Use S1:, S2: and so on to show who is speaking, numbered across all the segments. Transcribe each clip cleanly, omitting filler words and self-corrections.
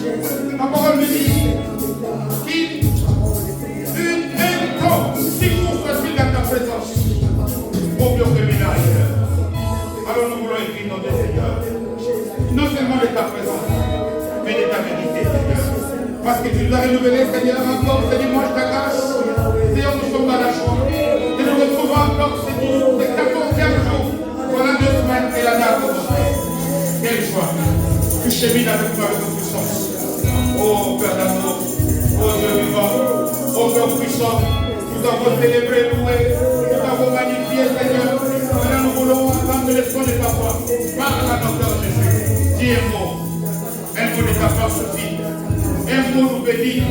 S1: La parole me dit qu'une temps si court soit-il dans ta présence. Mon Dieu que ménage. Alors nous voulons écrire notre Seigneur. Non seulement de ta présence, mais de ta vérité, Seigneur. Parce que tu nous as renouvelé, Seigneur, encore ce dimanche ta grâce. Seigneur, nous sommes dans la joie. Et nous retrouvons encore ce 14e jour. Voilà 2 semaines et la date. Quelle joie. Tu chemines avec nous avec notre puissance. Oh Père d'amour, oh Dieu vivant, oh Père puissant, nous avons célébré, loué, nous avons magnifié, Seigneur. Maintenant nous voulons entendre le son de ta voix. Parle à notre Père Jésus. Dis un mot de ta part suffit. Un mot nous bénit.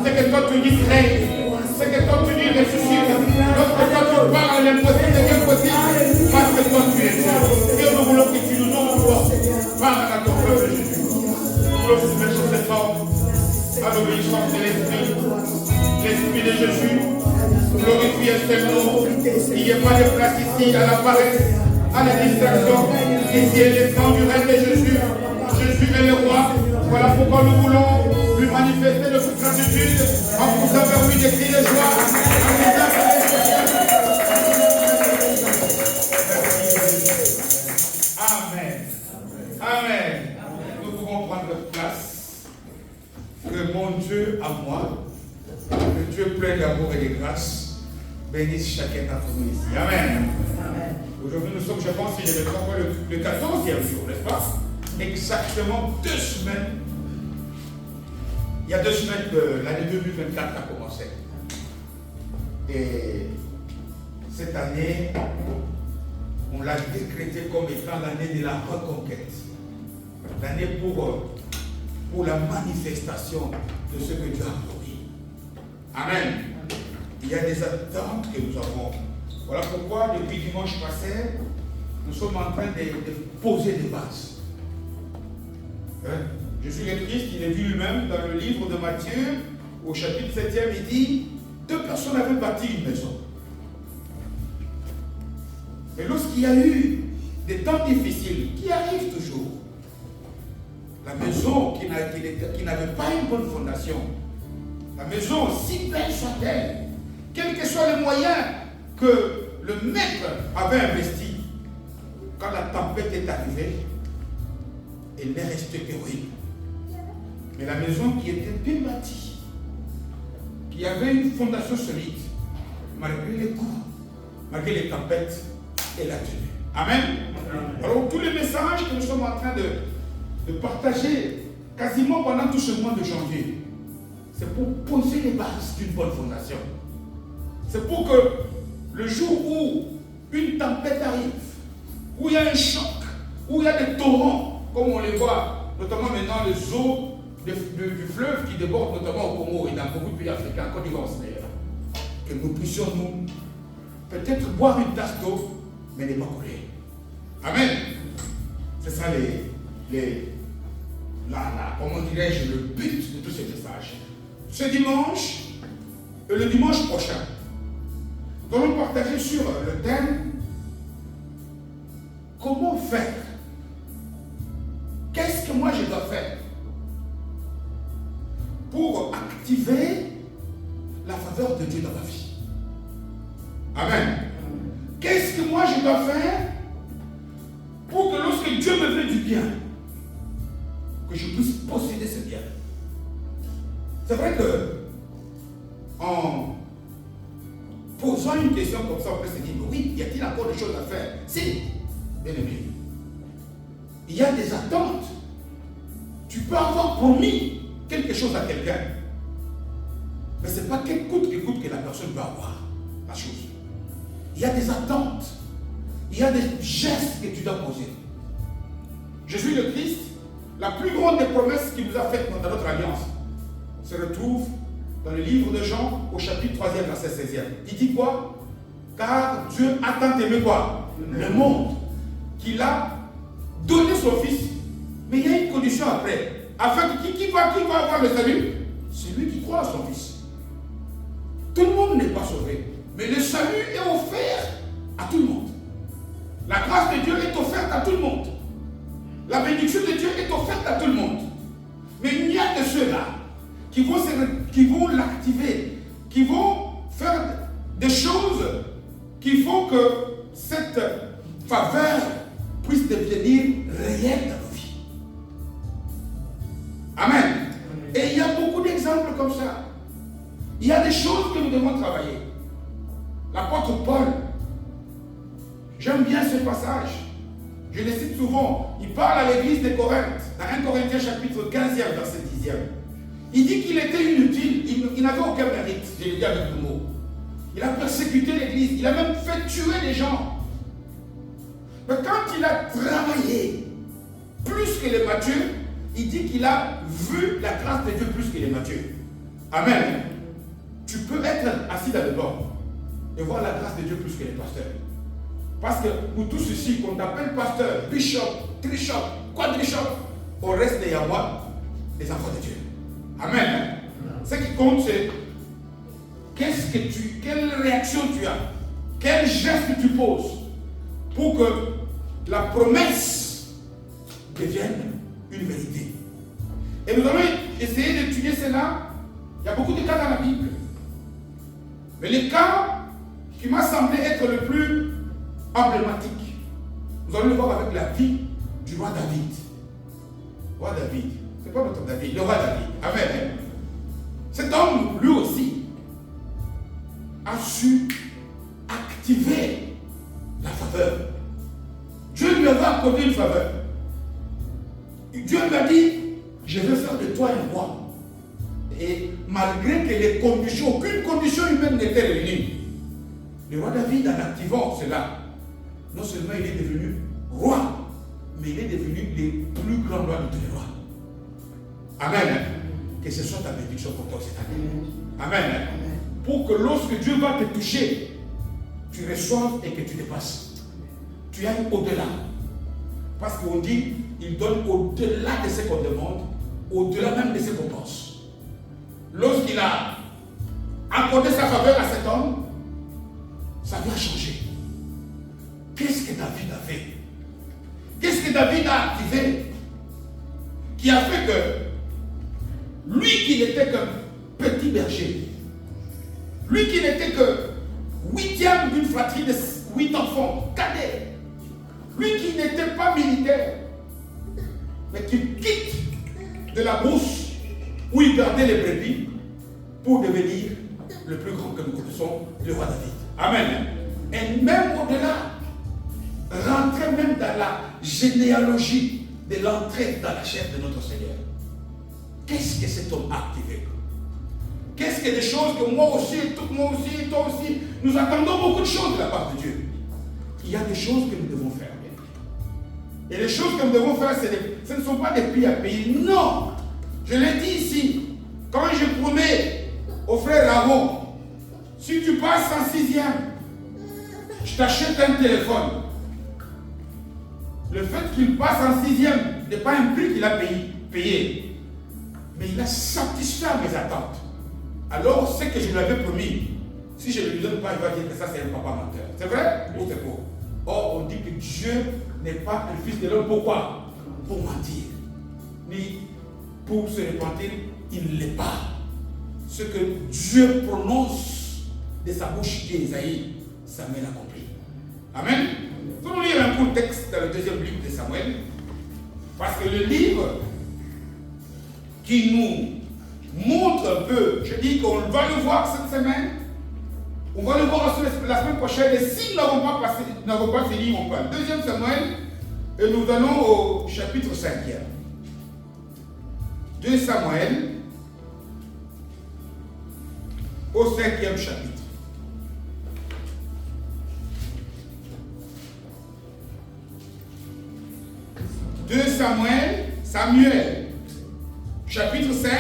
S1: C'est que toi tu dis règne. C'est que toi tu dis ressuscite. Lorsque toi tu parles l'impossible de l'impossible, parce que toi tu es Dieu. Et nous voulons que tu nous envoies. Parle à ton peuple Jésus. Nous voulons se mettre sur cette forme à l'obéissance de l'Esprit. L'Esprit de Jésus glorifie un seul nom. Il n'y a pas de place ici à la paresse, à la distraction. Ici est le sang du règne de Jésus. Jésus est le roi. Voilà pourquoi nous voulons lui manifester notre gratitude en vous avoir mis des cris de joie. Amen. Amen. Nous pouvons prendre place. Que mon Dieu à moi, le Dieu plein d'amour et de grâce, bénisse chacun d'entre nous ici. Amen. Amen. Aujourd'hui, nous sommes, je pense, si je ne me trompe pas, le 14e jour, n'est-ce pas? Exactement 2 semaines. Il y a 2 semaines que l'année 2024 a commencé. Et cette année, on l'a décrété comme étant l'année de la reconquête. L'année pour la manifestation de ce que Dieu a promis. Amen. Il y a des attentes que nous avons. Voilà pourquoi, depuis dimanche passé, nous sommes en train de poser des bases. Jésus le Christ, il est vu lui-même dans le livre de Matthieu, au chapitre 7e, il dit 2 personnes avaient bâti une maison. Mais lorsqu'il y a eu des temps difficiles, qui arrivent toujours, la maison qui n'avait pas une bonne fondation, la maison, si belle soit-elle, quels que soient les moyens que le maître avait investis, quand la tempête est arrivée, elle n'est restée que ruine. Mais la maison qui était bien bâtie, qui avait une fondation solide, malgré les coups, malgré les tempêtes, elle a tenu. Amen. Alors tous les messages que nous sommes en train de partager quasiment pendant tout ce mois de janvier, c'est pour poser les bases d'une bonne fondation. C'est pour que le jour où une tempête arrive, où il y a un choc, où il y a des torrents, comme on les voit, notamment maintenant les eaux du fleuve qui débordent notamment au Congo et dans beaucoup de pays africains, Côte d'Ivoire, que nous puissions nous peut-être boire une tasse d'eau, mais ne pas couler. Amen. C'est ça comment dirais-je, le but de tous ces messages. Ce dimanche et le dimanche prochain, nous allons partager sur le thème comment faire. Qu'est-ce que moi je dois faire pour activer la faveur de Dieu dans ma vie? Amen. Qu'est-ce que moi je dois faire pour que lorsque Dieu me fait du bien, que je puisse posséder ce bien? C'est vrai que en posant une question comme ça, on peut se dire, oui, y a-t-il encore des choses à faire? Si, bien aimé. Il y a des attentes. Tu peux avoir promis quelque chose à quelqu'un. Mais ce n'est pas quel coûte que la personne peut avoir la chose. Il y a des attentes. Il y a des gestes que tu dois poser. Jésus le Christ, la plus grande des promesses qu'il nous a faites dans notre alliance, se retrouve dans le livre de Jean au chapitre 3e, verset 16e. Il dit quoi? Car Dieu a tant aimé quoi? Le monde, qu'il a donné son fils. Mais il y a une condition après. Afin que qui va avoir le salut? Celui qui croit à son fils. Tout le monde n'est pas sauvé. Mais le salut est offert à tout le monde. La grâce de Dieu est offerte à tout le monde. La bénédiction de Dieu est offerte à tout le monde. Mais il n'y ceux-là qui vont l'activer, qui vont faire des choses qui font que cette faveur puisse devenir réelle dans nos vies. Amen. Et il y a beaucoup d'exemples comme ça. Il y a des choses que nous devons travailler. L'apôtre Paul, j'aime bien ce passage. Je le cite souvent. Il parle à l'église de Corinthe, dans 1 Corinthiens chapitre 15e, verset 10e. Il dit qu'il était inutile, il n'avait aucun mérite, je le dis avec le mot. Il a persécuté l'église, il a même fait tuer les gens. Mais quand il a travaillé plus que les Matthieu, il dit qu'il a vu la grâce de Dieu plus que les Matthieu. Amen. Tu peux être assis dans le banc et voir la grâce de Dieu plus que les pasteurs. Parce que nous tous ici, qu'on t'appelle pasteur, bishop, trishop, quadrishop, on reste des Yahoua, des enfants de Dieu. Amen. Ce qui compte, c'est quelle réaction tu as, quel geste tu poses pour que la promesse devienne une vérité. Et nous allons essayer d'étudier cela. Il y a beaucoup de cas dans la Bible. Mais le cas qui m'a semblé être le plus emblématique, nous allons le voir avec la vie du roi David. Roi David, c'est pas notre David, le roi David. Amen. Cet homme, lui aussi, a su activer la faveur. Dieu lui avait accordé une faveur. Dieu lui a dit, je vais faire de toi un roi. Et malgré que les conditions, aucune condition humaine n'était réunie, le roi David, en activant cela, non seulement il est devenu roi, mais il est devenu le plus grand roi de tous les rois. Amen. Que ce soit ta bénédiction pour toi cette année. Amen. Pour que lorsque Dieu va te toucher, tu reçoives et que tu dépasses. Tu ailles au-delà. Parce qu'on dit, il donne au-delà de ce qu'on demande, au-delà même de ce qu'on pense. Lorsqu'il a accordé sa faveur à cet homme, sa vie a changé. Qu'est-ce que David a fait? Qu'est-ce que David a activé? Qui a fait que lui qui n'était qu'un petit berger, lui qui n'était que 8e d'une fratrie de 8 enfants, cadet, lui qui n'était pas militaire, mais qui quitte de la brousse où il gardait les brebis pour devenir le plus grand que nous connaissons, le roi David. Amen. Et même au-delà, rentrer même dans la généalogie de l'entrée dans la chair de notre Seigneur. Qu'est-ce que cet homme a activé? Qu'est-ce que des choses que moi aussi, toi aussi, nous attendons beaucoup de choses de la part de Dieu. Il y a des choses que nous devons faire. Et les choses que nous devons faire, ce ne sont pas des prix à payer. Non! Je l'ai dit ici, quand je promets au frère Aaron, si tu passes en 6e, je t'achète un téléphone. Le fait qu'il passe en 6e n'est pas un prix qu'il a payé. Mais il a satisfait à mes attentes. Alors, ce que je lui avais promis, si je ne lui donne pas, il va dire que ça c'est un papa menteur. C'est vrai ou c'est faux? Or, on dit que Dieu n'est pas un fils de l'homme. Pourquoi? Pour mentir. Ni pour se repentir, il ne l'est pas. Ce que Dieu prononce de sa bouche d'Ésaïe, Samuel accompli. Amen. Nous allons lire un court texte dans le 2e livre de Samuel. Parce que le livre qui nous montre un peu, je dis qu'on va le voir cette semaine, on va le voir la semaine prochaine, et si nous n'avons pas fini, on parle. 2e Samuel, et nous allons au chapitre 5e. 2 Samuel, au 5e chapitre. 2 Samuel, chapitre 5,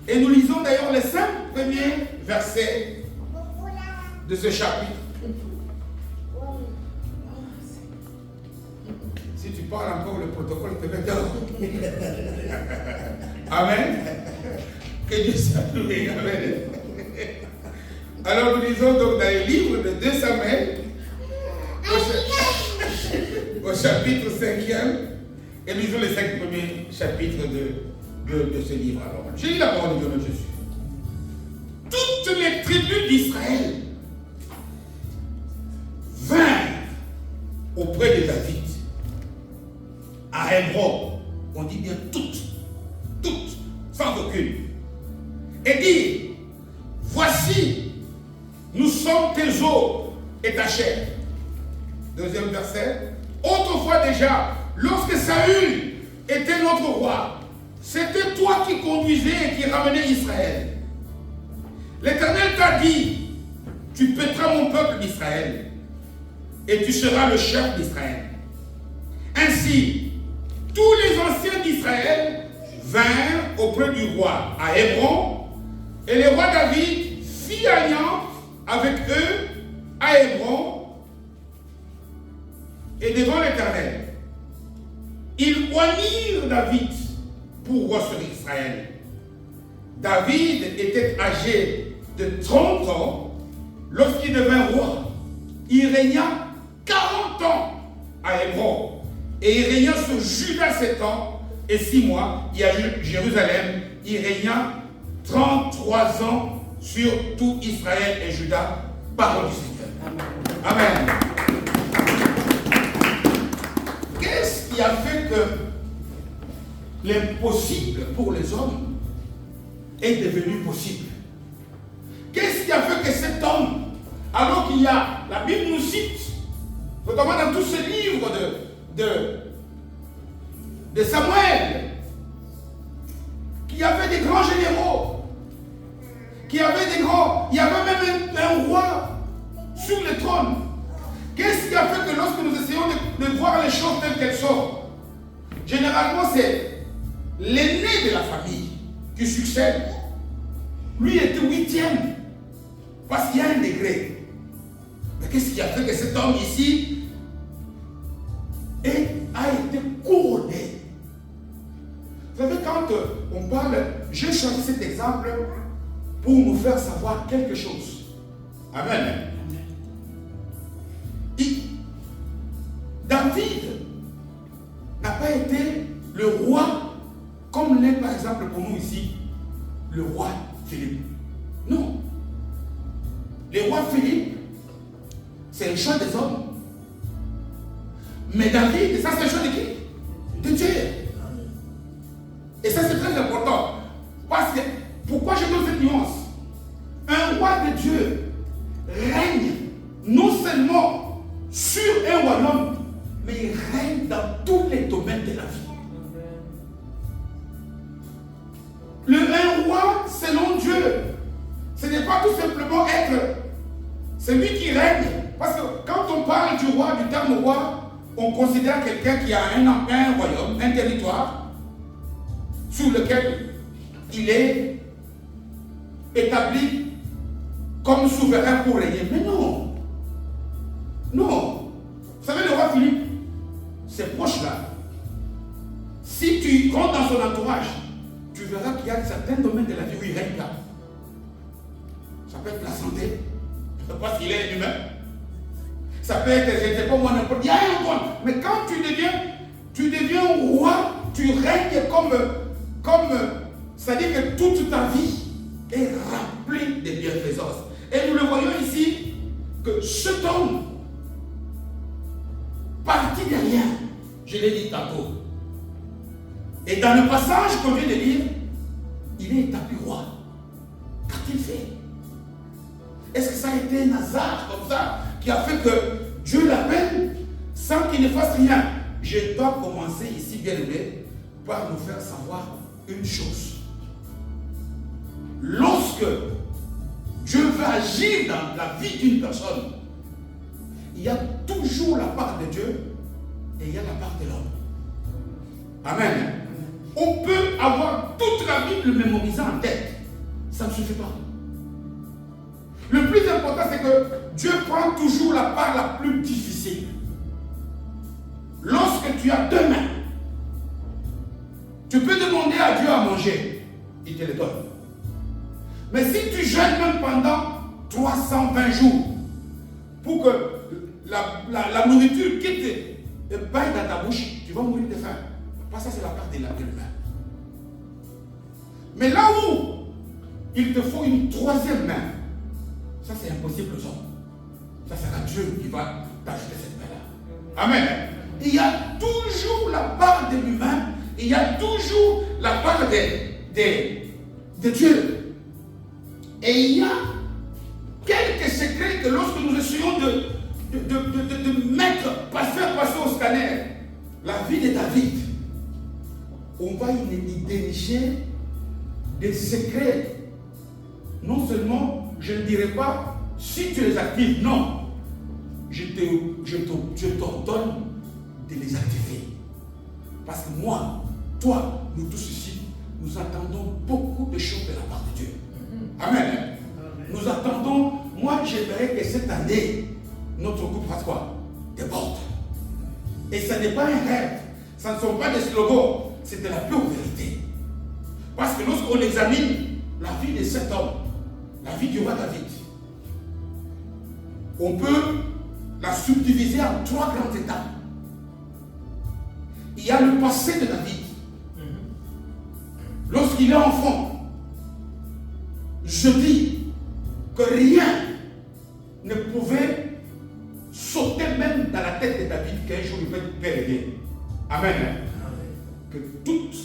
S1: et nous lisons d'ailleurs les 5 premiers versets de ce chapitre. Si tu parles encore, le protocole te met dehors. Amen. Que Dieu soit loué. Amen. Alors nous lisons donc dans le livre de 2 Samuel, au chapitre 5e, et nous lisons les 5 premiers chapitres de ce livre. Alors, j'ai lu la parole de Dieu de Jésus. Toutes les tribus d'Israël vinrent auprès de David à Hébron. On dit bien toutes, sans aucune. Et dit, voici, nous sommes tes os et ta chair. Deuxième verset. Autrefois déjà, lorsque Saül était notre roi, c'était toi qui conduisais et qui ramenais Israël. L'Éternel t'a dit, tu pèteras mon peuple d'Israël et tu seras le chef d'Israël. Ainsi, tous les anciens d'Israël vinrent auprès du roi à Hébron, et le roi David fit alliance avec eux à Hébron et devant l'Éternel. Ils oignirent David pour roi sur Israël. David était âgé de 30 ans lorsqu'il devint roi. Il régna 40 ans à Hébron. Et il régna sur Juda 7 ans et 6 mois. Et à Jérusalem, il régna 33 ans sur tout Israël et Juda. Parole du Seigneur. Amen. Qu'est-ce qui a fait que l'impossible pour les hommes est devenu possible? Qu'est-ce qui a fait que cet homme, alors qu'il y a, la Bible nous cite, notamment dans tous ces livres de Samuel, qui avait des grands généraux, qui avait des grands, il y avait même un roi sur le trône. Qu'est-ce qui a fait que lorsque nous essayons de voir les choses telles qu'elles sont, généralement c'est l'aîné de la famille qui succède. Lui était 8e, parce qu'il y a un degré. Mais qu'est-ce qui a fait que cet homme ici a été couronné? Vous savez, quand on parle, j'ai choisi cet exemple pour nous faire savoir quelque chose. Amen. David n'a pas été le roi comme l'est par exemple pour nous ici le roi Philippe. Non. Le roi Philippe, c'est le choix des hommes. Mais David, ça c'est le choix de qui? De Dieu. Et ça c'est très important. Parce que, pourquoi je donne cette nuance? Un roi de Dieu règne non seulement sur un royaume, mais il règne dans tous les domaines de la vie. Un roi selon Dieu, ce n'est pas tout simplement être celui qui règne. Parce que quand on parle du roi, du terme roi, on considère quelqu'un qui a un royaume, un territoire, sur lequel il est établi comme souverain pour régner. Mais non. Non. Vous savez, le roi Philippe, ces proches-là, si tu comptes dans son entourage, tu verras qu'il y a certains domaines de la vie où il règne là. Ça peut être la santé, parce qu'il est humain. Ça peut être, je ne sais pas moi, n'importe. Il y a un point. Mais quand tu deviens roi, tu règnes comme c'est-à-dire que toute ta vie est remplie de bienfaisance. Et nous le voyons ici, que cet homme, parti de rien, je l'ai dit tantôt. Et dans le passage qu'on vient de lire, il est établi roi. Qu'a-t-il fait? Est-ce que ça a été un hasard comme ça qui a fait que Dieu l'appelle sans qu'il ne fasse rien? Je dois commencer ici, bien aimé, par nous faire savoir une chose. Lorsque Dieu veut agir dans la vie d'une personne, il y a toujours la part de Dieu et il y a la part de l'homme. Amen. On peut avoir toute la Bible mémorisée en tête. Ça ne suffit pas. Le plus important, c'est que Dieu prend toujours la part la plus difficile. Lorsque tu as 2 mains, tu peux demander à Dieu à manger. Il te le donne. Mais si tu jeûnes même pendant 320 jours pour que la nourriture quitte et baille dans ta bouche, tu vas mourir de faim. Parce que ça, c'est la part de l'humain. Mais là où il te faut une troisième main, ça c'est impossible aux hommes. Ça sera Dieu qui va t'ajouter cette main-là. Amen. Il y a toujours la part de l'humain, il y a toujours la part de Dieu. Et il y a quelques secrets que lorsque nous essayons de mettre, faire passer au scanner la vie de David, on va y dénicher des secrets. Non seulement, je ne dirais pas, si tu les actives, non. Je t'ordonne de les activer. Parce que moi, toi, nous tous ici, nous attendons beaucoup de choses de la part de Dieu. Amen. Nous attendons, moi j'aimerais que cette année, notre groupe fasse quoi? Déborde. Et ce n'est pas un rêve, ce ne sont pas des slogans, c'est de la pure vérité. Parce que lorsqu'on examine la vie de cet homme, la vie du roi David, on peut la subdiviser en 3 grandes étapes. Il y a le passé de David. Lorsqu'il est enfant, je dis que rien ne pouvait sauter même dans la tête de David qu'un jour il peut périr. Amen. Que toutes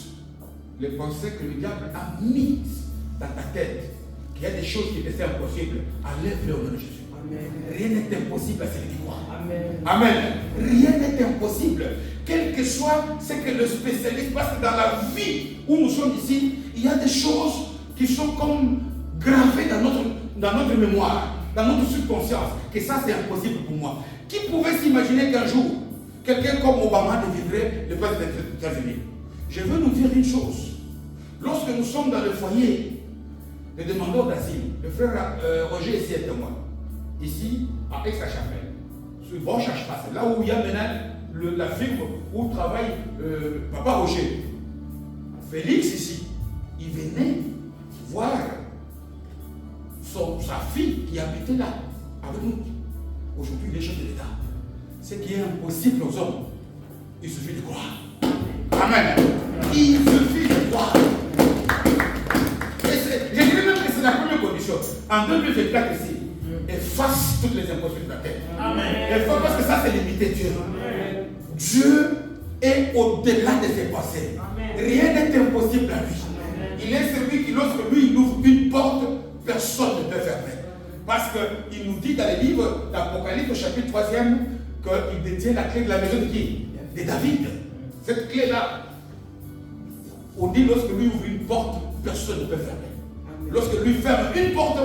S1: les pensées que le diable a mises dans ta tête, qu'il y a des choses qui étaient impossibles, enlève-les au nom de Jésus. Amen. Rien n'est impossible à celui qui croit. Amen. Amen. Rien n'est impossible. Quel que soit ce que le spécialiste, parce que dans la vie où nous sommes ici, il y a des choses qui sont comme gravées dans notre mémoire, dans notre subconscience, que ça c'est impossible pour moi. Qui pouvait s'imaginer qu'un jour, quelqu'un comme Obama deviendrait le président des États-Unis? Je veux nous dire une chose. Lorsque nous sommes dans le foyer des demandeurs d'asile, le frère Roger ici est témoin. Ici, à Aix-la-Chapelle, sur Brochage Passe, là où il y a maintenant la firme où travaille Papa Roger. Félix ici, il venait voir sa fille qui habitait là, avec nous. Aujourd'hui, il est chef de l'État. Ce qui est impossible aux hommes, il suffit de croire. Amen. Il suffit de croire. Je dirais même que c'est la première condition. En 2024 ici, efface toutes les impossibilités de la terre. Amen. Efface parce que ça c'est limité Dieu. Amen. Dieu est au-delà de ses pensées. Amen. Rien n'est impossible à lui. Amen. Il est celui qui, lorsque lui il ouvre une porte, personne ne peut fermer. Parce qu'il nous dit dans les livres d'Apocalypse au chapitre 3e qu'il détient la clé de la maison de qui? De David. Cette clé-là, on dit lorsque lui ouvre une porte, personne ne peut fermer. Amen. Lorsque lui ferme une porte,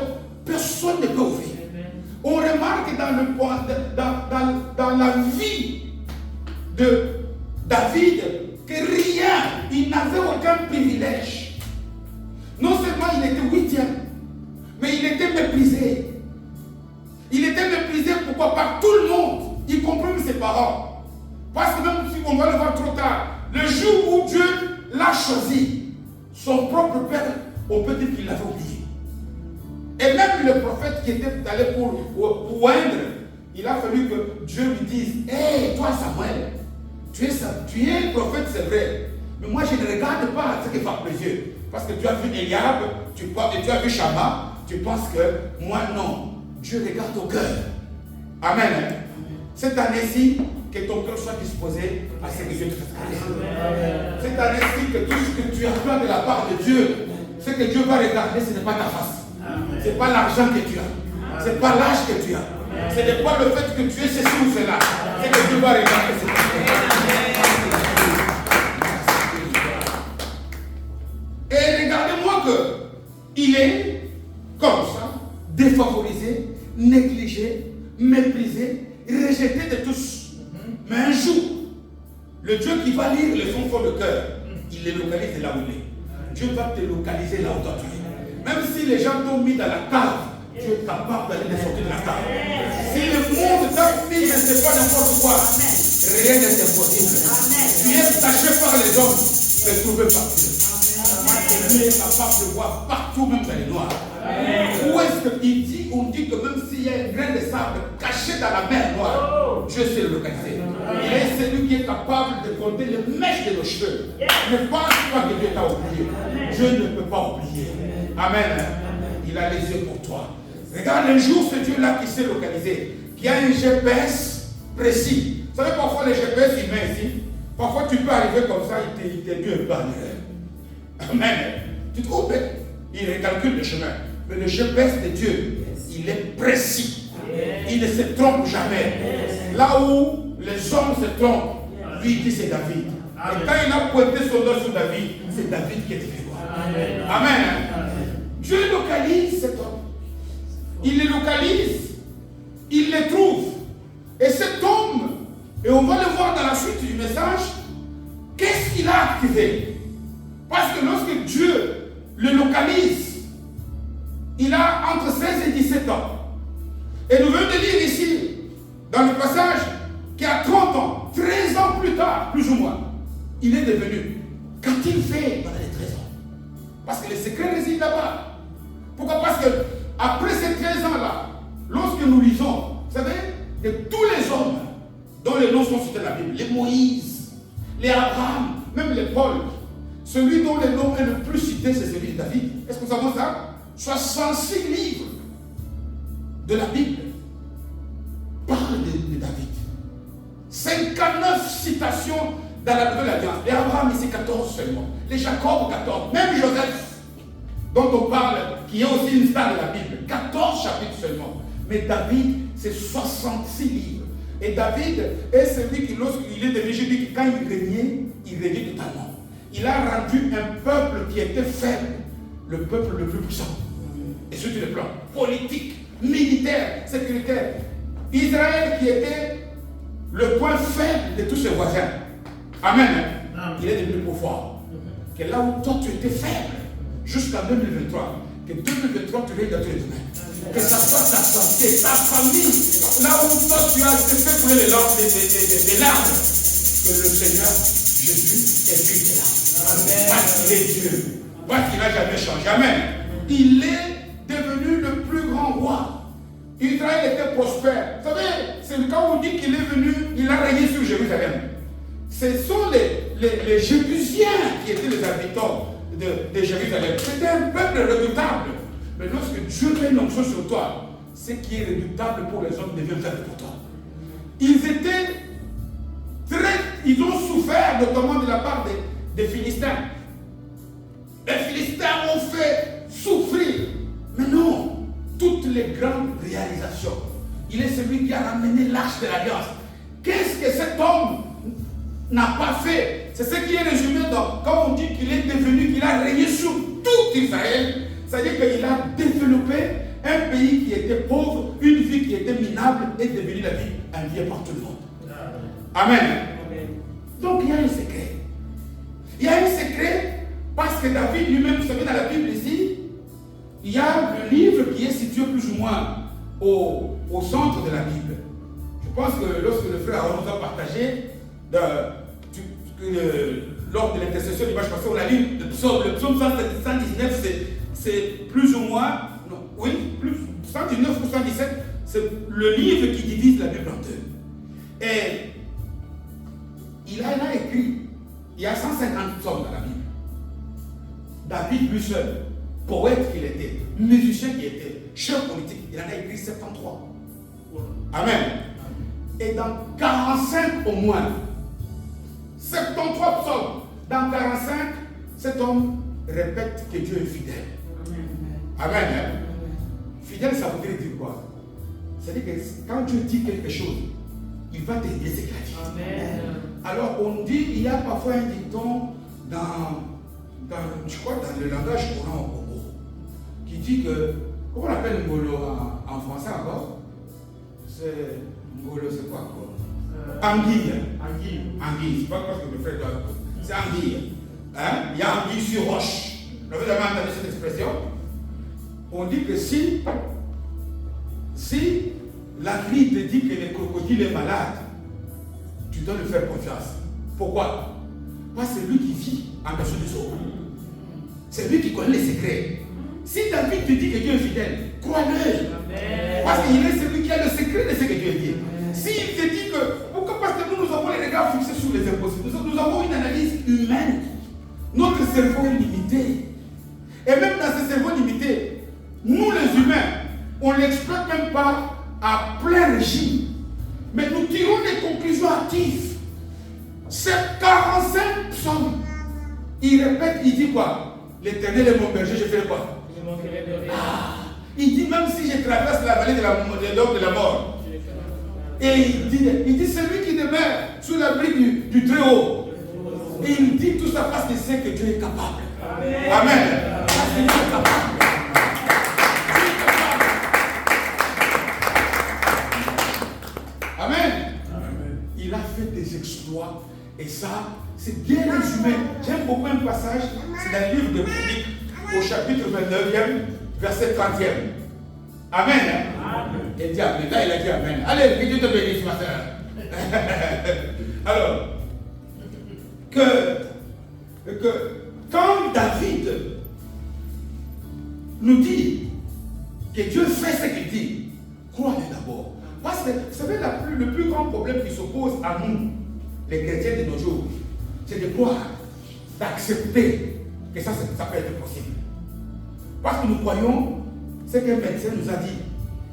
S1: personne ne peut ouvrir. On remarque dans la vie de David que rien, il n'avait aucun privilège. Non seulement il était 8e, mais il était méprisé. Il était méprisé pourquoi? Par tout le monde, y compris ses parents. Parce que même si on va le voir trop tard, le jour où Dieu l'a choisi, son propre père, on peut dire qu'il l'avait oublié. Et même le prophète qui était allé pour oindre, il a fallu que Dieu lui dise: hé, toi Samuel, tu es prophète, c'est vrai, mais moi je ne regarde pas ce qui fait plaisir. Parce que tu as vu Eliab, et tu as vu Shama, tu penses que moi non. Dieu regarde au cœur. Amen. Cette année-ci, que ton cœur soit disposé à ce que Dieu te fasse grâce. Cette année-ci, que tout ce que tu as fait de la part de Dieu, ce que Dieu va regarder, ce n'est pas ta face. Ce n'est pas l'argent que tu as. Ce n'est pas l'âge que tu as. Ce n'est pas le fait que tu aies ceci ou cela. C'est que Dieu va regarder. Et regardez-moi qu'il est comme ça, défavorisé, négligé, méprisé, rejeté de tous. Mais un jour, le Dieu qui va lire les fonds de cœur, il les localise là où il est. Dieu va te localiser là où toi tu es. Même si les gens t'ont mis dans la cave, Dieu est capable d'aller les sortir de la cave. Si le monde t'a mis, je ne sais pas n'importe quoi, rien n'est impossible. Tu es taché par les hommes, mais trouvé par Dieu. Parce que Dieu est capable de voir partout, même dans les noirs. Où est-ce qu'il dit? On dit que même s'il y a un grain de sable caché dans la mer noire, Dieu sait le localiser. Il est celui qui est capable de compter les mèches de nos cheveux. Ne pense pas que Dieu t'a oublié. Dieu ne peut pas oublier. Amen. Il a les yeux pour toi. Regarde un jour ce Dieu-là qui s'est localisé, qui a un GPS précis. Vous savez, parfois les GPS humains ici, parfois tu peux arriver comme ça, il t'est mieux pas. Amen. Tu te trouves, il recalcule le chemin. Mais le GPS de Dieu, il est précis. Il ne se trompe jamais. Là où les hommes se trompent, lui dit c'est David. Et quand il a pointé son doigt sur David, c'est David qui est victoire. Amen. Dieu localise cet homme. Il les localise. Il les trouve. Et cet homme, et on va le voir dans la suite du message, qu'est-ce qu'il a activé? Parce que lorsque Dieu le localise, il a entre 16 et 17 ans. Et nous venons de lire ici, dans le passage, qu'à 30 ans, 13 ans plus tard, plus ou moins, il est devenu. Qu'a-t-il fait pendant les 13 ans? Parce que le secret réside là-bas. Pourquoi? Parce que après ces 13 ans-là, lorsque nous lisons, vous savez, que tous les hommes dont les noms sont cités dans la Bible, les Moïse, les Abraham, même les Paul, celui dont le nom est le plus cité, c'est celui de David. Est-ce que vous savez ça? 66 livres de la Bible parlent de David. 59 citations dans la Nouvelle Alliance. Les Abraham, ici 14 seulement. Les Jacob, 14. Même Joseph, dont on parle, qui est aussi une star de la Bible. 14 chapitres seulement. Mais David, c'est 66 livres. Et David est celui qui, lorsqu'il est devenu, je dis que quand il régnait totalement. Il a rendu un peuple qui était faible, le peuple le plus puissant. Et sur tous les plans, politique, militaire, sécuritaire. Israël qui était le point faible de tous ses voisins. Amen. Il est devenu plus fort. Que là où toi tu étais faible, jusqu'en 2023, que 2023 tu règnes dans tous les domaines. Que ça soit ta santé, ta famille, là où toi tu as été fait couler les larmes, que le Seigneur Jésus est Dieu là. Amen. Parce qu'il est Dieu. Parce qu'il n'a jamais changé. Amen. Il est devenu le plus grand roi. Israël était prospère. Vous savez, c'est quand on dit qu'il est venu, il a régné sur Jérusalem. Ce sont les Jébusiens qui étaient les habitants de Jérusalem. C'était un peuple redoutable. Mais lorsque Dieu met une onction sur toi, ce qui est redoutable pour les hommes devient faible pour toi. Ils ont souffert notamment de la part des Philistins. Les Philistins ont fait souffrir. Mais non, toutes les grandes réalisations. Il est celui qui a ramené l'arche de l'alliance. Qu'est-ce que cet homme n'a pas fait? C'est ce qui est résumé quand on dit qu'il est devenu, qu'il a régné sur tout Israël. C'est-à-dire qu'il a développé un pays qui était pauvre, une vie qui était minable, et devenu la vie enviée par tout le monde. Amen. Donc il y a un secret. Il y a un secret parce que David lui-même, vous savez, dans la Bible ici, il y a le livre qui est situé plus ou moins au centre de la Bible. Je pense que lorsque le frère Aaron nous a partagé, lors de l'intercession du dimanche passé, on a lu le psaume 119, c'est plus ou moins, non, oui, plus 119 ou 117, c'est le livre qui divise la Bible en deux. Et il a écrit, il y a 150 psaumes dans la Bible. David lui seul, poète qu'il était, musicien qu'il était, chef politique, il en a écrit 73. Amen. Et dans 45 au moins, 73 psaumes, dans 45, cet homme répète que Dieu est fidèle. Amen. Hein? Fidèle, ça voudrait dire quoi? C'est-à-dire que quand Dieu dit quelque chose, il va t'aider ce qu'il a dit. Amen. Alors on dit, il y a parfois un dicton je crois dans le langage courant au Congo, qui dit que, comment on appelle Ngolo en français encore? C'est Ngolo, c'est quoi encore? Anguille. Anguille, c'est pas parce que le frère doit. C'est anguille. Hein? Il y a anguille sur roche. Vous avez jamais entendu cette expression? On dit que si la vie te dit que le crocodile est malade, tu dois lui faire confiance. Pourquoi? Parce que c'est lui qui vit en dessous des eaux. C'est lui qui connaît les secrets. Si David te dit que Dieu est fidèle, crois-le. Parce qu'il est celui qui a le secret de ce que Dieu dit. S'il te dit que, pourquoi? Parce que nous avons les regards fixés sur les impossibles. Nous avons une analyse humaine. Notre cerveau est limité. Et même dans ce cerveau limité, nous les humains, on ne l'exploite même pas à plein régime. Mais nous tirons des conclusions hâtives. C'est 45 psaumes. Il répète, il dit quoi? L'Éternel est mon berger, je fais quoi?
S2: Je manquerai de rien.
S1: Il dit même si je traverse la vallée de la mort. Et il dit celui qui demeure sous l'abri du Très-Haut. Et il dit tout ça parce qu'il sait que Dieu est capable. Amen. Amen. Parce qu'il est capable. Amen. Amen. Il a fait des exploits. Et ça, c'est bien résumé. J'aime beaucoup un passage. C'est dans le livre de Chroniques, au chapitre 29e, verset 30e. Amen. Amen. Il dit Amen. Là, il a dit Amen. Allez, que Dieu te bénisse, ma soeur. Alors, que quand David nous dit que Dieu fait ce qu'il dit, croyez d'abord. Parce que, vous savez, le plus grand problème qui s'oppose à nous, les chrétiens de nos jours, c'est de croire, d'accepter que ça peut être possible. Parce que nous croyons ce qu'un médecin nous a dit,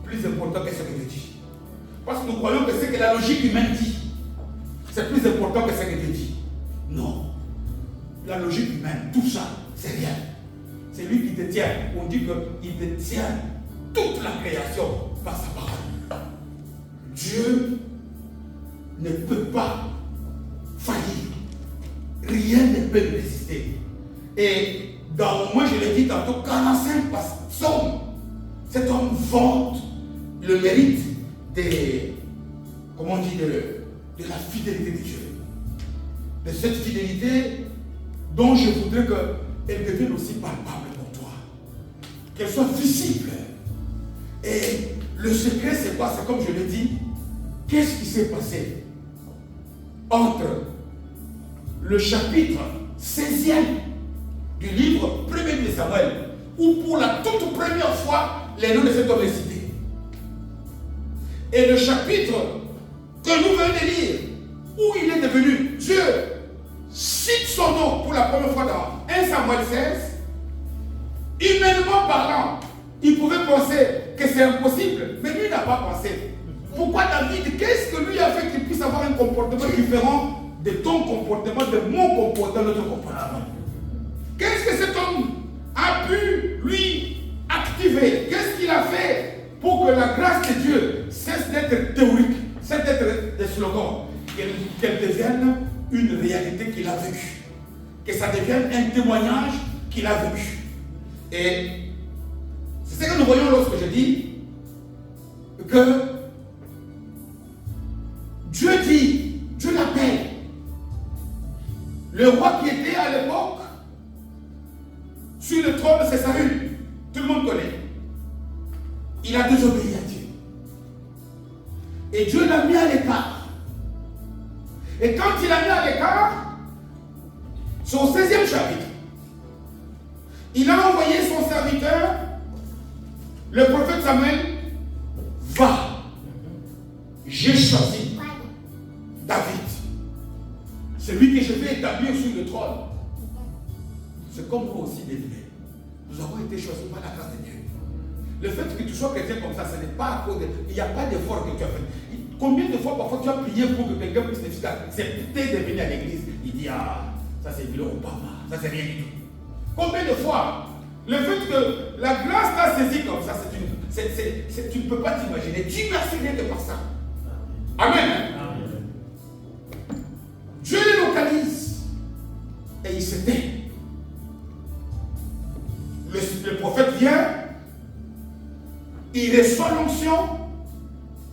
S1: plus important que ce que Dieu dit. Parce que nous croyons que ce que la logique humaine dit, c'est plus important que ce que Dieu dit. Non. La logique humaine, tout ça, c'est rien. C'est lui qui détient. On dit qu'il détient toute la création par sa parole. Dieu ne peut pas faillir. Rien ne peut le résister. Et moi je l'ai dit tantôt, 45 psaumes. Cet homme vante le mérite de la fidélité de Dieu. De cette fidélité dont je voudrais qu'elle devienne aussi palpable pour toi. Qu'elle soit visible. Et le secret, c'est quoi? C'est comme je l'ai dit. Qu'est-ce qui s'est passé entre le chapitre 16e du livre 1er de Samuel, où pour la toute première fois, les noms de cet homme est cité, et le chapitre que nous venons de lire, où il est devenu Dieu, cite son nom pour la première fois dans 1 Samuel 16, humainement parlant, il pouvait penser que c'est impossible, mais lui n'a pas pensé. Pourquoi David, qu'est-ce que lui a fait qu'il puisse avoir un comportement différent de ton comportement, de mon comportement, de notre comportement? Qu'est-ce que cet homme a pu lui activer? Qu'est-ce qu'il a fait pour que la grâce de Dieu cesse d'être théorique, cesse d'être des slogans, qu'elle devienne une réalité qu'il a vécue, que ça devienne un témoignage qu'il a vécu? Et c'est ce que nous voyons lorsque je dis que Dieu dit, Dieu l'appelle. Le roi qui était à l'époque sur le trône, c'est Saül. Tout le monde connaît. Il a désobéi à Dieu. Et Dieu l'a mis à l'écart. Et quand il l'a mis à l'écart, c'est au 16e chapitre, il a envoyé son serviteur, le prophète Samuel, va. J'ai choisi David, celui que je vais établir sur le trône. C'est comme vous aussi, dédié. Nous avons été choisis par la grâce de Dieu. Le fait que tu sois chrétien comme ça, ce n'est pas à cause de... Il n'y a pas d'effort que tu as fait. Combien de fois parfois tu as prié pour que quelqu'un puisse te faire accepter de venir à l'église? Il dit, ah, ça c'est Bill Obama, ça c'est rien du tout. Combien de fois le fait que la grâce t'a saisi comme ça, tu ne peux pas t'imaginer. Dieu merci rien que par ça. Amen. Amen. Dieu les localise et il se tait. Le prophète vient, il reçoit l'onction.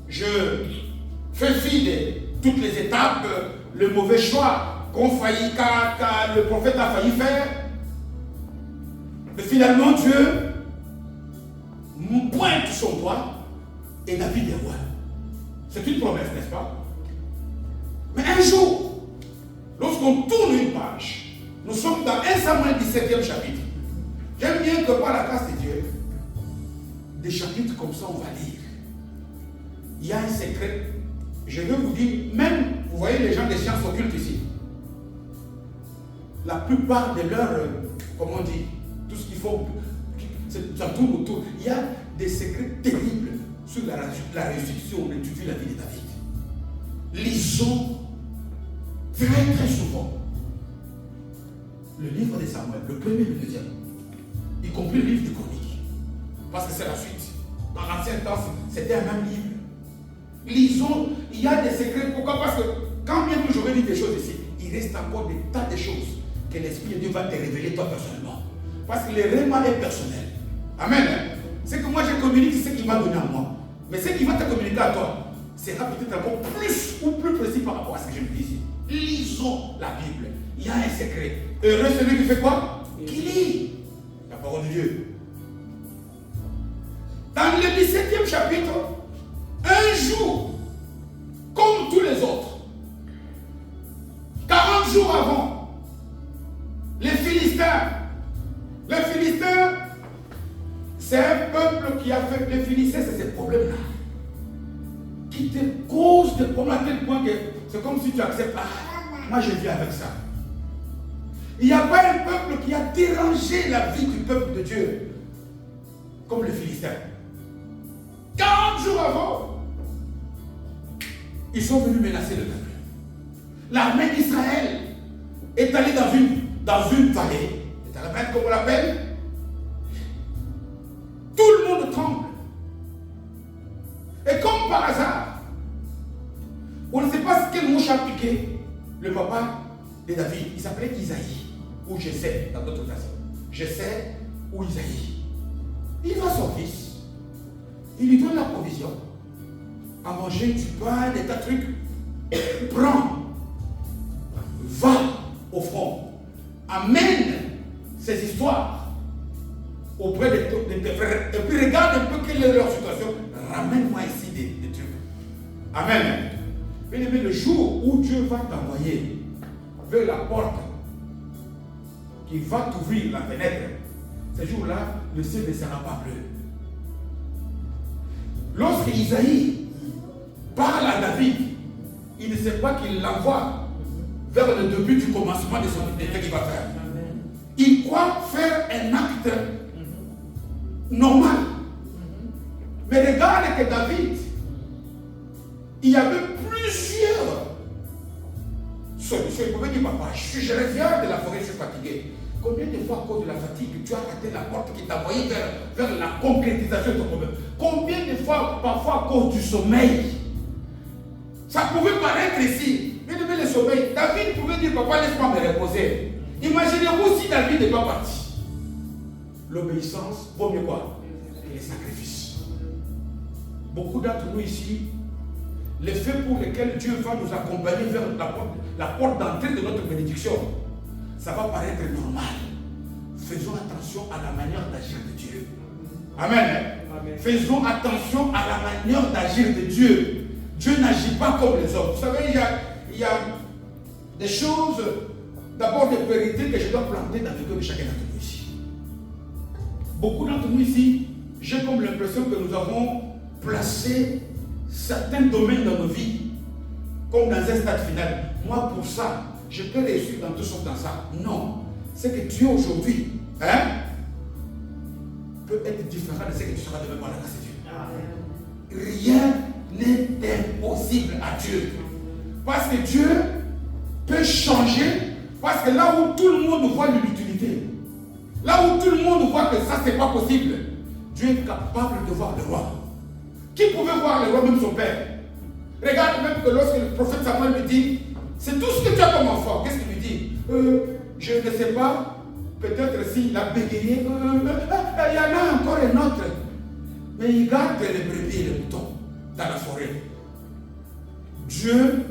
S1: Je fais fi de toutes les étapes, le mauvais choix que le prophète a failli faire. Mais finalement, Dieu pointe son doigt et David est roi. C'est une promesse, n'est-ce pas? Mais un jour, lorsqu'on tourne une page, nous sommes dans 1 Samuel 17e chapitre. J'aime bien que par la grâce de Dieu, des chapitres comme ça, on va lire. Il y a un secret. Je veux vous dire, même, vous voyez les gens des sciences occultes ici, la plupart de leurs, comment on dit,
S2: tout ce qu'il faut, ça tourne autour. Il y a des secrets terribles sur la réussite si on étudie la vie de David. Lisons très souvent le livre de Samuel, le premier et le deuxième, y compris le livre du Chronique, parce que c'est la suite. Dans l'ancien temps, c'était un même livre. Lisons, il y a des secrets. Pourquoi? Parce que quand bien je vais dire des choses ici, il reste encore des tas de choses que l'Esprit de Dieu va te révéler toi personnellement. Parce que le réellement est personnel. Amen. C'est que moi je communique ce qu'il va donner à moi. Mais ce qu'il va te communiquer à toi sera peut-être encore plus ou plus précis par rapport à ce que je me dis ici. Lisons la Bible. Il y a un secret. Heureux celui qui fait quoi? Qui lit la parole de Dieu. Dans le 17e chapitre, un jour, comme tous les autres, 40 jours avant, les Philistins, c'est un peuple qui a fait, les Philistins, c'est ces problèmes-là, qui te causent des problèmes à tel point que c'est comme si tu acceptes, moi je vis avec ça. Il n'y a pas un peuple qui a dérangé la vie du peuple de Dieu, comme les Philistins. 40 jours avant, ils sont venus menacer le peuple. L'armée d'Israël est allée dans une vallée. C'est à la bête comme on l'appelle. Tout le monde tremble. Et comme par hasard, on ne sait pas quel mouche a piqué le papa de David. Il s'appelait Isaïe, ou Jessé, dans d'autres façons. Jessé ou Isaïe. Il va à son fils. Il lui donne la provision. À manger du pain, des tas de trucs. Prends. Va au front. Amène ces histoires auprès de tes frères. Et puis regarde un peu quelle est leur situation. Ramène-moi ici des trucs. Amen. Bien aimé, le jour où Dieu va t'envoyer vers la porte qui va t'ouvrir la fenêtre, ce jour-là, le ciel ne sera pas bleu. Lorsque Isaïe parle à David, il ne sait pas qu'il l'envoie vers le début du commencement de son idée qu'il va faire. Il croit faire un acte normal. Mais regarde que David, il y avait plusieurs solutions. Il pouvait dire, papa, je reviens de la forêt, je suis fatigué. Combien de fois, à cause de la fatigue, tu as raté la porte qui t'a envoyé vers la concrétisation de ton problème? Combien de fois, parfois, à cause du sommeil? Ça pouvait paraître ici. Mais le sommeil, David pouvait dire, papa, laisse-moi me reposer. Imaginez-vous si David n'est pas parti. L'obéissance vaut mieux quoi? Les sacrifices. Beaucoup d'entre nous ici, les faits pour lesquels Dieu va nous accompagner vers la porte d'entrée de notre bénédiction, ça va paraître normal. Faisons attention à la manière d'agir de Dieu. Amen. Amen. Faisons attention à la manière d'agir de Dieu. Dieu n'agit pas comme les hommes. Vous savez, il y a des choses, d'abord des vérités que je dois planter dans le cœur de chacun d'entre nous ici. Beaucoup d'entre nous ici, j'ai comme l'impression que nous avons placé certains domaines dans nos vies comme dans un stade final. Moi, pour ça, je peux réussir dans tout sauf dans ça. Non. C'est que Dieu aujourd'hui peut être différent de ce que tu seras demain par la grâce de Dieu. Rien n'est impossible à Dieu. Parce que Dieu peut changer. Parce que là où tout le monde voit l'utilité, là où tout le monde voit que ça c'est pas possible, Dieu est capable de voir le roi. Qui pouvait voir le roi, même son père? Regarde même que lorsque le prophète Samuel lui dit, c'est tout ce que tu as comme enfant. Qu'est-ce qu'il lui dit? Je ne sais pas, peut-être s'il a bégayé, il y en a encore un autre. Mais il garde les brebis et les moutons dans la forêt. Dieu,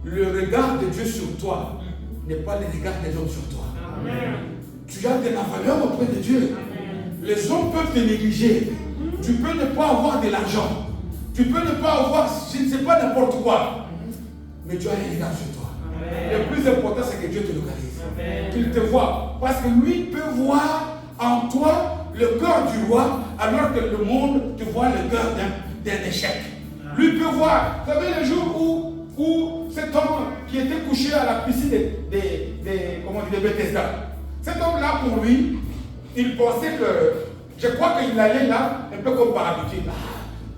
S2: le regard de Dieu sur toi n'est pas le regard des hommes sur toi. Amen. Tu as de la valeur auprès de Dieu. Amen. Les hommes peuvent te négliger. Tu peux ne pas avoir de l'argent. Tu peux ne pas avoir, je ne sais pas, n'importe quoi. Mais Dieu a un regard sur toi. Amen. Le plus important, c'est que Dieu te localise. Qu'il te voit. Parce que lui peut voir en toi le cœur du roi, alors que le monde te voit le cœur d'un échec. Lui peut voir. Vous savez, le jour où cet homme qui était couché à la piscine de Bethesda, cet homme-là, pour lui, il pensait que, je crois qu'il allait là, un peu comme par habitude.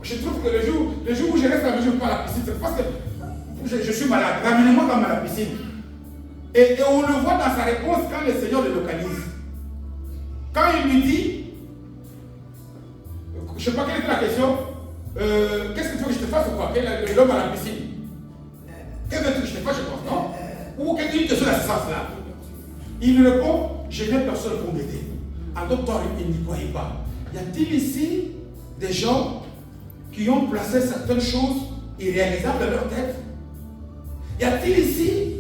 S2: Je trouve que le jour où je reste à la maison, je ne vais pas à la piscine, c'est parce que je suis malade. Ramenez-moi dans la piscine. Et on le voit dans sa réponse quand le Seigneur le localise. Quand il lui dit, je ne sais pas quelle était la question, qu'est-ce que tu veux que je te fasse ou quoi? L'homme à la piscine. Qu'est-ce que tu veux que je te fasse, je pense, non? Ou une question d'assistance là. Il lui répond, je n'ai personne pour m'aider. En d'autres temps, il n'y croyait pas. Y a-t-il ici des gens qui ont placé certaines choses irréalisables dans leur tête? Y a-t-il ici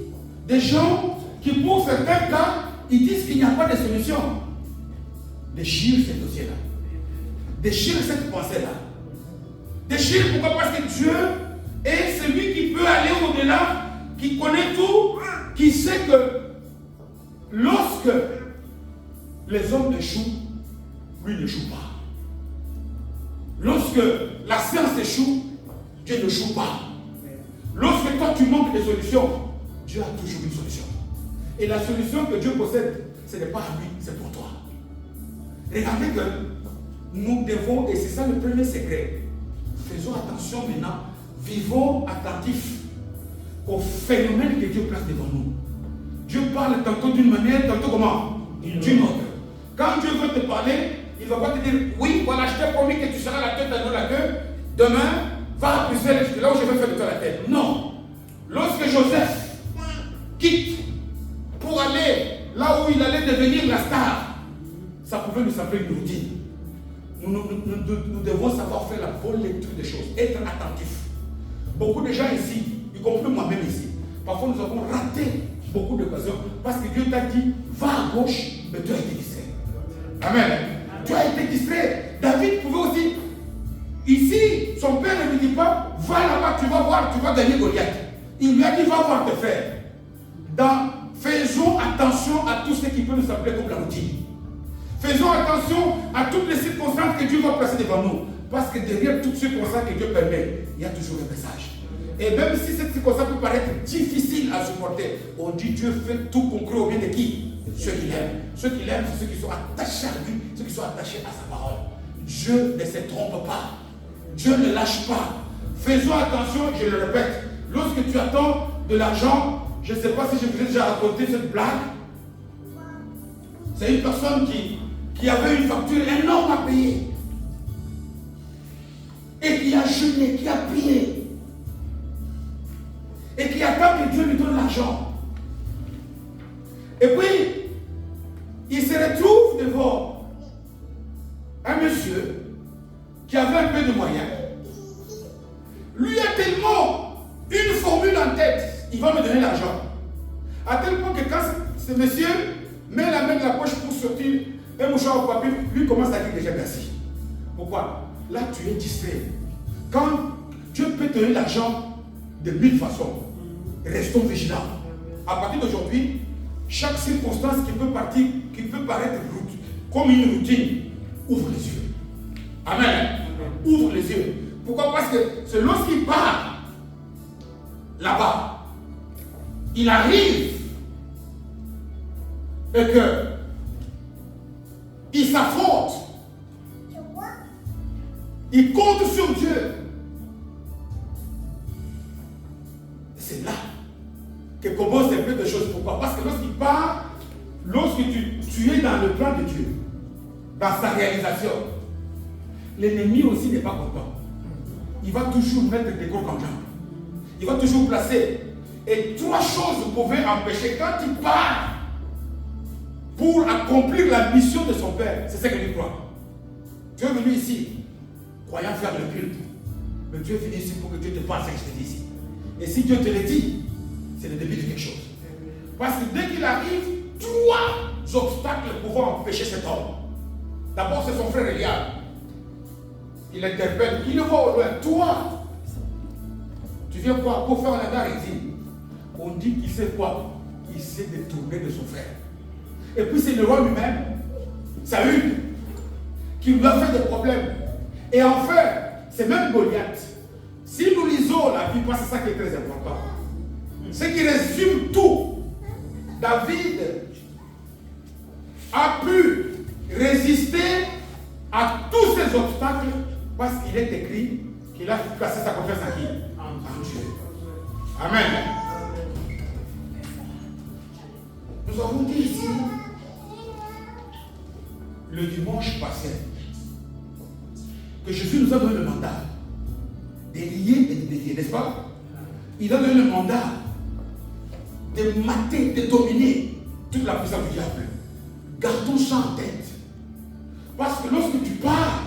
S2: des gens qui, pour certains cas, ils disent qu'il n'y a pas de solution? Déchire ce dossier-là. Déchire cette pensée-là. Déchire, pourquoi? Parce que Dieu est celui qui peut aller au-delà, qui connaît tout, qui sait que lorsque les hommes échouent, lui n'échoue pas. Lorsque la science échoue, Dieu n'échoue pas. Lorsque toi tu manques de solutions, Dieu a toujours une solution. Et la solution que Dieu possède, ce n'est pas à lui, c'est pour toi. Regardez que nous devons, et c'est ça le premier secret, faisons attention maintenant, vivons attentifs aux phénomènes que Dieu place devant nous. Dieu parle tantôt d'une manière, tantôt comment? D'une autre. Quand Dieu veut te parler, il ne va pas te dire, oui, voilà, je t'ai promis que tu seras la tête, non la queue. Demain, va à Bruxelles, là où je vais faire de toi la tête. Non. Lorsque Joseph quitte pour aller là où il allait devenir la star, ça pouvait nous sembler une routine. Nous devons savoir faire la bonne lecture des choses, être attentifs. Beaucoup de gens ici, y compris moi-même ici, parfois nous avons raté beaucoup d'occasions parce que Dieu t'a dit, va à gauche, mais tu as été distrait. Amen. Tu as été distrait. David pouvait aussi, ici, son père ne lui dit pas, va là-bas, tu vas voir, tu vas gagner Goliath. Il lui a dit, va voir tes frères. Faisons attention à tout ce qui peut nous sembler comme la routine. Faisons attention à toutes les circonstances que Dieu va placer devant nous. Parce que derrière toutes ces circonstances que Dieu permet, il y a toujours un message. Et même si cette circonstance peut paraître difficile à supporter, on dit Dieu fait tout concret au bien de qui? Ceux qu'il aime. Ceux qu'il aime, c'est ceux qui sont attachés à lui, ceux qui sont attachés à sa parole. Dieu ne se trompe pas. Dieu ne lâche pas. Faisons attention, je le répète, lorsque tu attends de l'argent, je ne sais pas si je vous ai déjà raconté cette blague. C'est une personne qui avait une facture énorme à payer. Et qui a jeûné, qui a prié. Et qui attend que Dieu lui donne l'argent. Et puis, il se retrouve devant un monsieur qui avait un peu de moyens. Lui a tellement une formule en tête, il va me donner l'argent. À tel point que quand ce monsieur met la main dans la poche pour sortir un mouchoir au papier, lui commence à dire déjà merci. Pourquoi? Là, tu es distrait. Quand Dieu peut te donner l'argent de 1000 façons, restons vigilants. À partir d'aujourd'hui, chaque circonstance qui peut paraître comme une routine, ouvre les yeux. Amen. Ouvre les yeux. Pourquoi? Parce que c'est lorsqu'il part là-bas, il arrive et que il s'affronte. Il compte sur Dieu. C'est là que commence un peu de choses. Pourquoi? Parce que lorsqu'il part, lorsque tu es dans le plan de Dieu, dans sa réalisation, l'ennemi aussi n'est pas content. Il va toujours mettre des gros candidats. Il va toujours placer. Et trois choses pouvaient empêcher. Quand il part pour accomplir la mission de son père, c'est ce que lui croit. Tu es venu ici, croyant faire le culte. Mais tu es venu ici pour que Dieu te parle ce que je te dis ici. Et si Dieu te le dit, c'est le début de quelque chose. Parce que dès qu'il arrive, trois obstacles pouvant empêcher cet homme. D'abord, c'est son frère Eliab. Il l'interpelle, il le voit au loin. Toi, tu viens quoi? Pour faire la gare ici. On dit qu'il sait quoi? Il s'est détourné de son frère. Et puis c'est le roi lui-même, Saül, qui lui a fait des problèmes. Et enfin, c'est même Goliath. Si nous lisons la Bible, c'est ça qui est très important. Ce qui résume tout. David a pu résister à tous ces obstacles parce qu'il est écrit qu'il a placé sa confiance à qui? En Dieu. Amen. Nous avons dit ici, le dimanche passé, que Jésus nous a donné le mandat de lier et de délier, n'est-ce pas? Il a donné le mandat de mater, de dominer toute la puissance du diable. Gardons ça en tête. Parce que lorsque tu pars,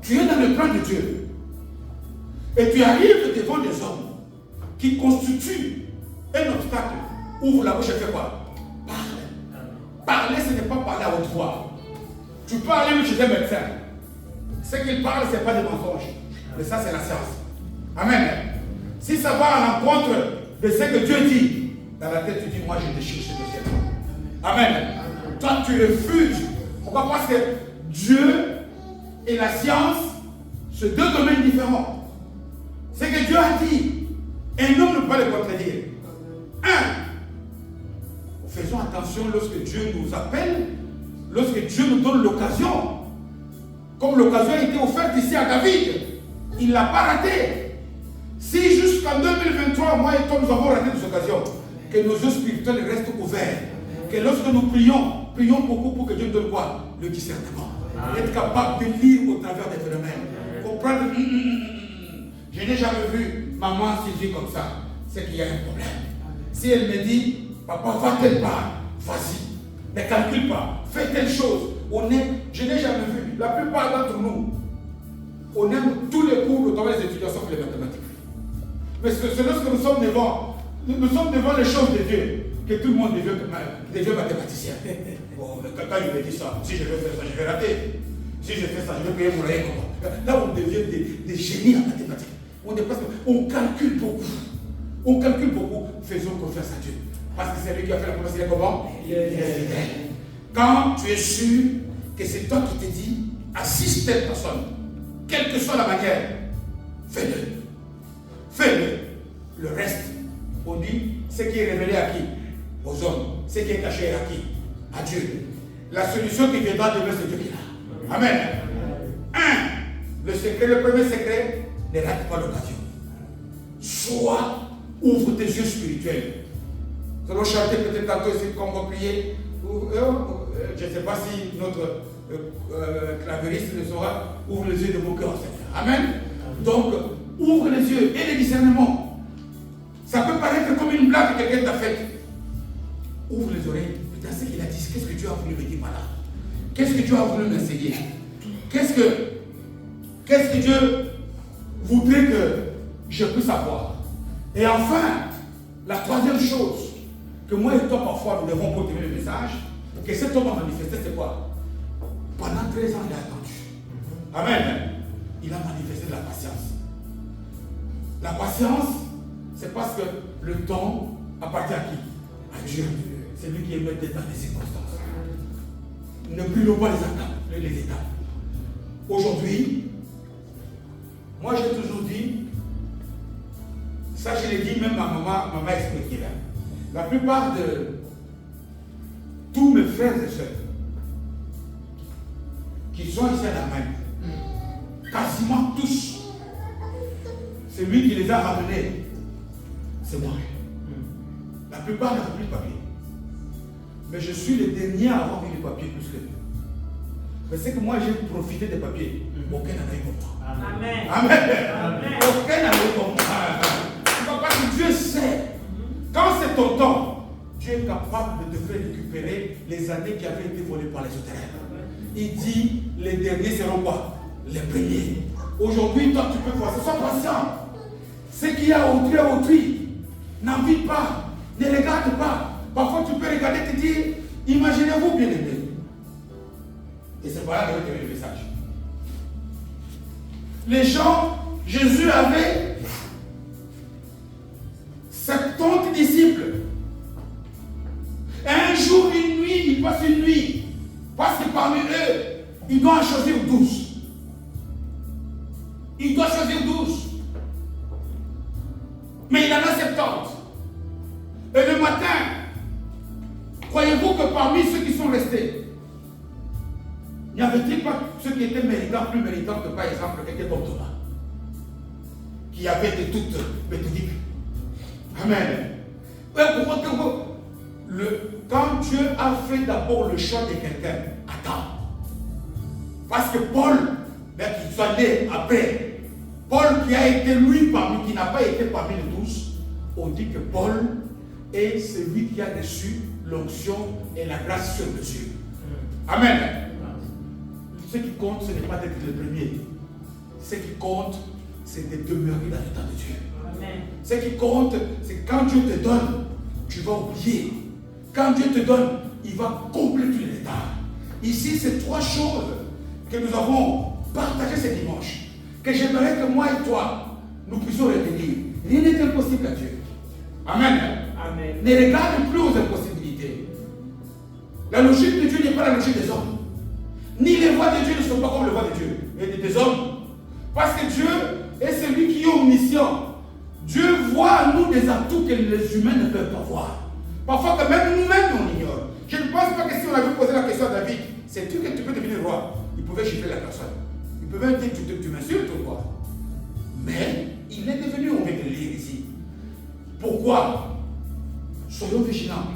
S2: tu es dans le plan de Dieu. Et tu arrives devant des hommes qui constituent un obstacle. Ouvre la bouche et fais quoi? Parle. Parler, ce n'est pas parler à haute voix. Tu peux aller chez un médecin. Ce qu'il parle, ce n'est pas des mensonges. Mais ça, c'est la science. Amen. Si ça va à l'encontre de ce que Dieu dit, dans la tête, tu dis, moi, je déchire ce dossier. Amen. Toi, tu refuses. Pourquoi? Parce que Dieu et la science, c'est deux domaines différents. Ce que Dieu a dit, un homme ne peut pas le contredire. Faisons attention lorsque Dieu nous appelle, lorsque Dieu nous donne l'occasion. Comme l'occasion a été offerte ici à David, il ne l'a pas raté. Si jusqu'en 2023, moi et toi, nous avons raté des occasions, que nos yeux spirituels restent ouverts, que lorsque nous prions beaucoup pour que Dieu nous donne quoi? Le discernement. Être capable de lire au travers des phénomènes. Comprendre, je n'ai jamais vu maman Sylvie comme ça. C'est qu'il y a un problème. Si elle me dit, papa, va telle part, vas-y. Ne calcule pas, fais telle chose. Je n'ai jamais vu. La plupart d'entre nous, on aime tous les cours au travers des étudiants sauf les mathématiques. Mais c'est lorsque nous sommes devant les choses de Dieu que tout le monde devient mathématicien. Bon, mais quand il me dit ça, si je vais faire ça, je vais rater. Si je fais ça, je vais payer mon loyer. Là, on devient des génies en mathématiques. On calcule beaucoup. On calcule beaucoup. Faisons confiance à Dieu. Parce que c'est lui qui a fait la promesse. Il est comment? Il est fidèle. Quand tu es sûr que c'est toi qui te dis, assiste telle personne, quelle que soit la manière, fais-le. Fais-le. Le reste, on dit, ce qui est révélé à qui? Aux hommes. Ce qui est caché à qui? À Dieu. La solution qui viendra de c'est Dieu qui l'a. Amen. Le premier secret, ne rate pas l'occasion. Ouvre tes yeux spirituels. Nous allons chanter peut-être tantôt ici qu'on va prier. Je ne sais pas si notre clavieriste le saura. Ouvre les yeux de vos cœurs, Seigneur. Amen. Donc, ouvre les yeux et les discernements. Ça peut paraître comme une blague que quelqu'un t'a faite. Ouvre les oreilles. Putain, ce qu'il a dit, qu'est-ce que Dieu a voulu me dire par là? Qu'est-ce que Dieu a voulu m'enseigner? Qu'est-ce que Dieu voudrait que je puisse avoir? Et enfin, la troisième chose que moi et toi parfois nous devons porter le message, que cet homme a manifesté, c'est quoi? Pendant 13 ans, il a attendu. Amen. Il a manifesté de la patience. La patience, c'est parce que le temps appartient à qui? À Dieu. C'est lui qui est maître dans les circonstances. Ne brûlons pas les étapes. Aujourd'hui, moi j'ai toujours dit, ça je l'ai dit, même ma maman m'a expliqué là. La plupart de tous mes frères et sœurs qui sont ici à la main, quasiment tous, c'est lui qui les a ramenés, c'est moi. La plupart n'ont plus de papier. Mais je suis le dernier à avoir eu les papiers plus que lui. Mais c'est que moi j'ai profité des papiers. Aucun n'en a eu comme moi.
S3: Amen.
S2: Amen. Aucun n'en a eu comme moi. Parce que Dieu sait. Quand c'est ton temps, Dieu est capable de te faire récupérer les années qui avaient été volées par les autres. Il dit, les derniers seront quoi? Les premiers. Aujourd'hui, toi tu peux voir. Sois patient. Ce qu'il y a autrui, n'en vis pas. Ne regarde pas. Parfois tu peux regarder et te dire, imaginez-vous bien aimé. Et c'est pas là que je vais te le message. Les gens, Jésus avait 70 disciples. Un jour, une nuit, il passe une nuit. Parce que parmi eux, il doit en choisir 12. Il doit choisir 12. Mais il en a 70. Et le matin, croyez-vous que parmi ceux qui sont restés, N'y avait-il pas ceux qui étaient méritants, plus méritants que par exemple quelqu'un comme Thomas, qui avait été toute méthodique? Amen. Quand Dieu a fait d'abord le choix de quelqu'un, attends. Parce que Paul, bien qu'il soit né après, Paul qui a été lui parmi, qui n'a pas été parmi les 12, on dit que Paul est celui qui a reçu l'onction et la grâce sur Dieu. Amen. Ce qui compte, ce n'est pas d'être le premier. Ce qui compte, c'est de demeurer dans le temps de Dieu. Amen. Ce qui compte, c'est quand Dieu te donne, tu vas oublier. Quand Dieu te donne, il va combler tous les détails. Ici, c'est 3 choses que nous avons partagées ce dimanche. Que j'aimerais que moi et toi, nous puissions retenir. Rien n'est impossible à Dieu. Amen. Amen. Ne regarde plus aux impossibilités. La logique de Dieu n'est pas la logique des hommes. Ni les voies de Dieu ne sont pas comme les voies de Dieu et des hommes. Parce que Dieu est celui qui est omniscient. Dieu voit en nous des atouts que les humains ne peuvent pas voir. Parfois que même nous-mêmes on ignore. Je ne pense pas que si on avait posé la question à David, sais-tu que tu peux devenir roi? Il pouvait gifler la personne. Il pouvait dire tu m'insultes ou quoi? Mais il est devenu, on vient de le lire ici. Pourquoi? Soyons vigilants.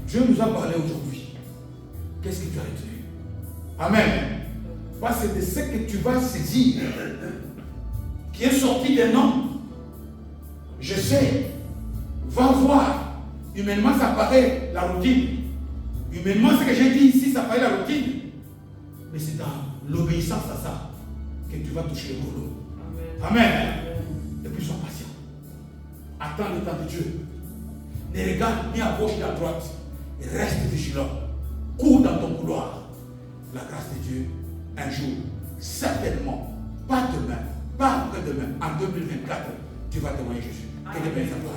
S2: Dieu nous a parlé aujourd'hui. Qu'est-ce que tu as retenu? Amen. Parce que c'est ce que tu vas saisir qui est sorti d'un homme. Je sais, va voir. Humainement, ça paraît la routine. Humainement, ce que j'ai dit ici, ça paraît la routine. Mais c'est dans l'obéissance à ça que tu vas toucher le boulot. Amen. Amen. Et puis sois patient. Attends le temps de Dieu. Ne regarde ni à gauche ni à droite. Reste vigilant. Cours dans ton couloir. La grâce de Dieu, un jour, certainement, pas demain, pas après-demain, en 2024, tu vas témoigner Jésus. Que Dieu bénisse à toi.